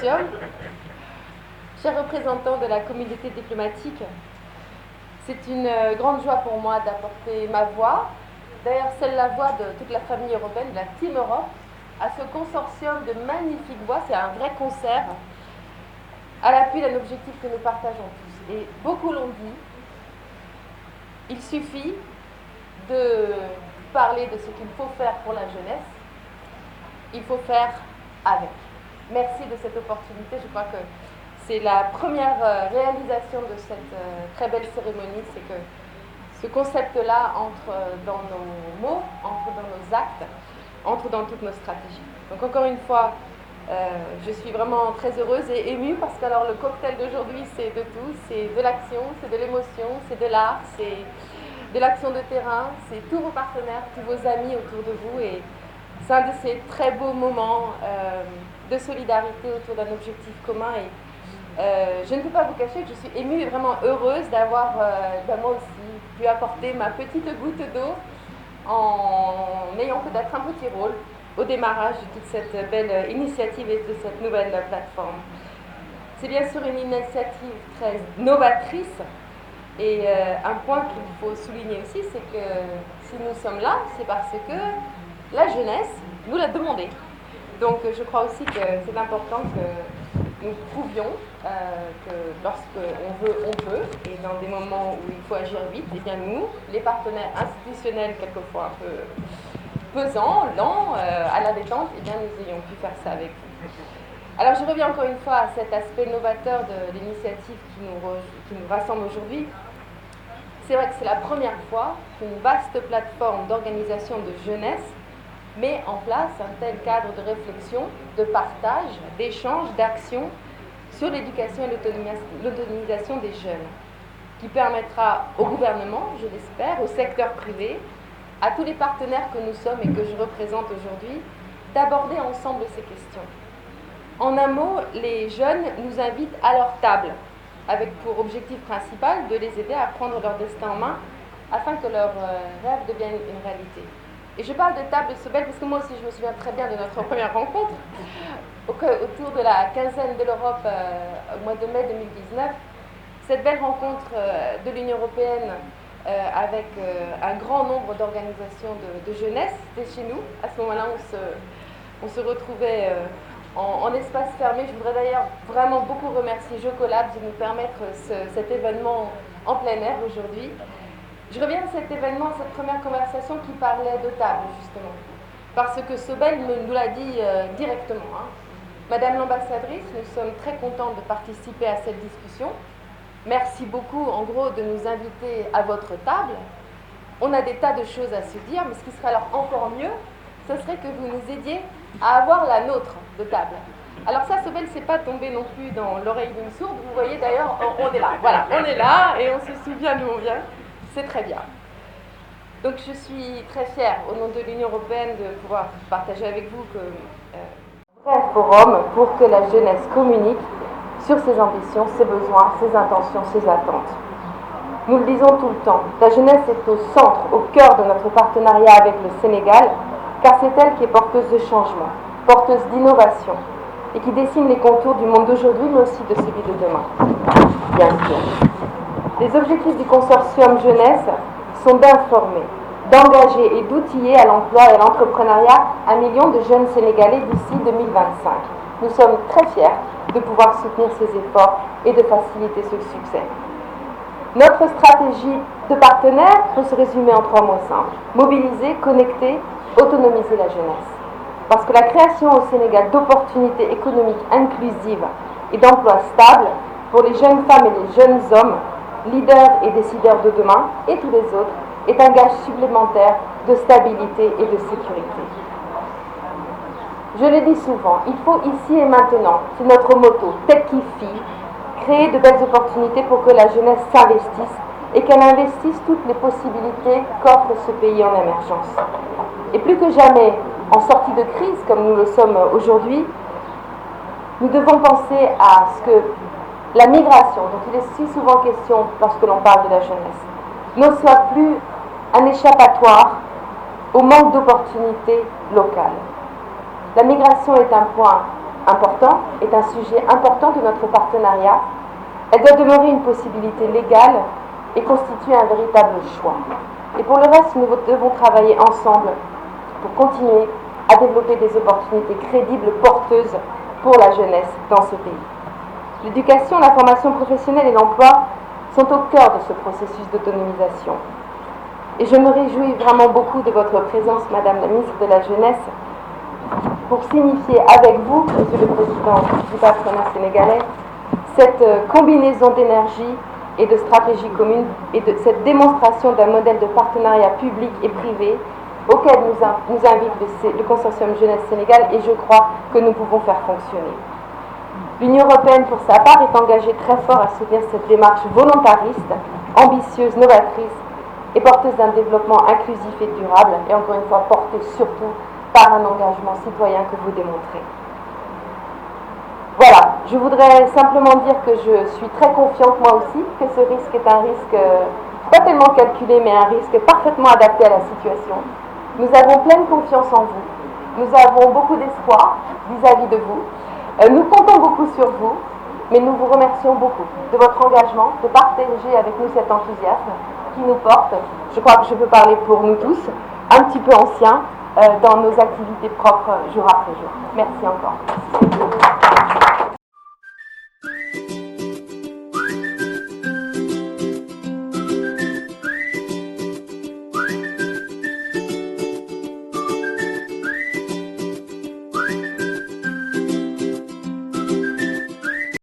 consortium, chers représentants de la communauté diplomatique, c'est une grande joie pour moi d'apporter ma voix, d'ailleurs c'est la voix de toute la famille européenne, de la Team Europe, à ce consortium de magnifiques voix. C'est un vrai concert à l'appui d'un objectif que nous partageons tous. Et beaucoup l'ont dit, il suffit de parler de ce qu'il faut faire pour la jeunesse, il faut faire avec. Merci de cette opportunité, je crois que c'est la première réalisation de cette très belle cérémonie, c'est que ce concept-là entre dans nos mots, entre dans nos actes, entre dans toutes nos stratégies. Donc encore une fois, je suis vraiment très heureuse et émue parce que alors le cocktail d'aujourd'hui c'est de tout, c'est de l'action, c'est de l'émotion, c'est de l'art, c'est de l'action de terrain, c'est tous vos partenaires, tous vos amis autour de vous et c'est un de ces très beaux moments de solidarité autour d'un objectif commun et je ne peux pas vous cacher que je suis émue et vraiment heureuse d'avoir moi aussi pu apporter ma petite goutte d'eau en ayant peut-être un petit rôle au démarrage de toute cette belle initiative et de cette nouvelle plateforme. C'est bien sûr une initiative très novatrice et un point qu'il faut souligner aussi, c'est que si nous sommes là, c'est parce que la jeunesse nous l'a demandé. Donc je crois aussi que c'est important que nous prouvions que lorsqu'on veut, on peut, et dans des moments où il faut agir vite, et bien nous, les partenaires institutionnels quelquefois un peu pesants, lents, à la détente, et bien nous ayons pu faire ça avec vous. Alors je reviens encore une fois à cet aspect novateur de l'initiative qui nous rassemble aujourd'hui. C'est vrai que c'est la première fois qu'une vaste plateforme d'organisation de jeunesse met en place un tel cadre de réflexion, de partage, d'échange, d'action sur l'éducation et l'autonomisation des jeunes, qui permettra au gouvernement, je l'espère, au secteur privé, à tous les partenaires que nous sommes et que je représente aujourd'hui, d'aborder ensemble ces questions. En un mot, les jeunes nous invitent à leur table, avec pour objectif principal de les aider à prendre leur destin en main afin que leurs rêves deviennent une réalité. Et je parle de table Sobel parce que moi aussi je me souviens très bien de notre première rencontre autour de la quinzaine de l'Europe au mois de mai 2019. Cette belle rencontre de l'Union européenne avec un grand nombre d'organisations de jeunesse, c'était chez nous. À ce moment-là, on se retrouvait en espace fermé. Je voudrais d'ailleurs vraiment beaucoup remercier Jocolab de nous permettre cet événement en plein air aujourd'hui. Je reviens à cet événement, à cette première conversation qui parlait de table, justement. Parce que Sobel nous l'a dit directement. Madame l'ambassadrice, nous sommes très contents de participer à cette discussion. Merci beaucoup, en gros, de nous inviter à votre table. On a des tas de choses à se dire, mais ce qui serait alors encore mieux, ce serait que vous nous aidiez à avoir la nôtre de table. Alors ça, Sobel, c'est pas tombé non plus dans l'oreille d'une sourde. Vous voyez d'ailleurs, on est là. Voilà, on est là et on se souvient d'où on vient. C'est très bien. Donc je suis très fière, au nom de l'Union européenne, de pouvoir partager avec vous un vrai forum pour que la jeunesse communique sur ses ambitions, ses besoins, ses intentions, ses attentes. Nous le disons tout le temps, la jeunesse est au centre, au cœur de notre partenariat avec le Sénégal, car c'est elle qui est porteuse de changement, porteuse d'innovation, et qui dessine les contours du monde d'aujourd'hui, mais aussi de celui de demain. Bien sûr. Les objectifs du consortium jeunesse sont d'informer, d'engager et d'outiller à l'emploi et à l'entrepreneuriat 1 million de jeunes Sénégalais d'ici 2025. Nous sommes très fiers de pouvoir soutenir ces efforts et de faciliter ce succès. Notre stratégie de partenaire peut se résumer en 3 mots simples. Mobiliser, connecter, autonomiser la jeunesse. Parce que la création au Sénégal d'opportunités économiques inclusives et d'emplois stables pour les jeunes femmes et les jeunes hommes, leaders et décideurs de demain, et tous les autres, est un gage supplémentaire de stabilité et de sécurité. Je le dis souvent, il faut ici et maintenant, c'est notre motto, Techifi, créer de belles opportunités pour que la jeunesse s'investisse et qu'elle investisse toutes les possibilités qu'offre ce pays en émergence. Et plus que jamais, en sortie de crise, comme nous le sommes aujourd'hui, nous devons penser à ce que la migration, dont il est si souvent question lorsque l'on parle de la jeunesse, ne soit plus un échappatoire au manque d'opportunités locales. La migration est un point important, est un sujet important de notre partenariat. Elle doit demeurer une possibilité légale et constituer un véritable choix. Et pour le reste, nous devons travailler ensemble pour continuer à développer des opportunités crédibles, porteuses pour la jeunesse dans ce pays. L'éducation, la formation professionnelle et l'emploi sont au cœur de ce processus d'autonomisation. Et je me réjouis vraiment beaucoup de votre présence, Madame la ministre de la Jeunesse, pour signifier avec vous, Monsieur le Président du patronat sénégalais, cette combinaison d'énergie et de stratégie commune et de cette démonstration d'un modèle de partenariat public et privé auquel nous invite le consortium Jeunesse Sénégal, et je crois que nous pouvons faire fonctionner. L'Union européenne, pour sa part, est engagée très fort à soutenir cette démarche volontariste, ambitieuse, novatrice et porteuse d'un développement inclusif et durable, et encore une fois portée surtout par un engagement citoyen que vous démontrez. Voilà, je voudrais simplement dire que je suis très confiante moi aussi, que ce risque est un risque pas tellement calculé, mais un risque parfaitement adapté à la situation. Nous avons pleine confiance en vous, nous avons beaucoup d'espoir vis-à-vis de vous, nous comptons beaucoup sur vous, mais nous vous remercions beaucoup de votre engagement, de partager avec nous cet enthousiasme qui nous porte, je crois que je peux parler pour nous tous, un petit peu anciens, dans nos activités propres jour après jour. Merci encore.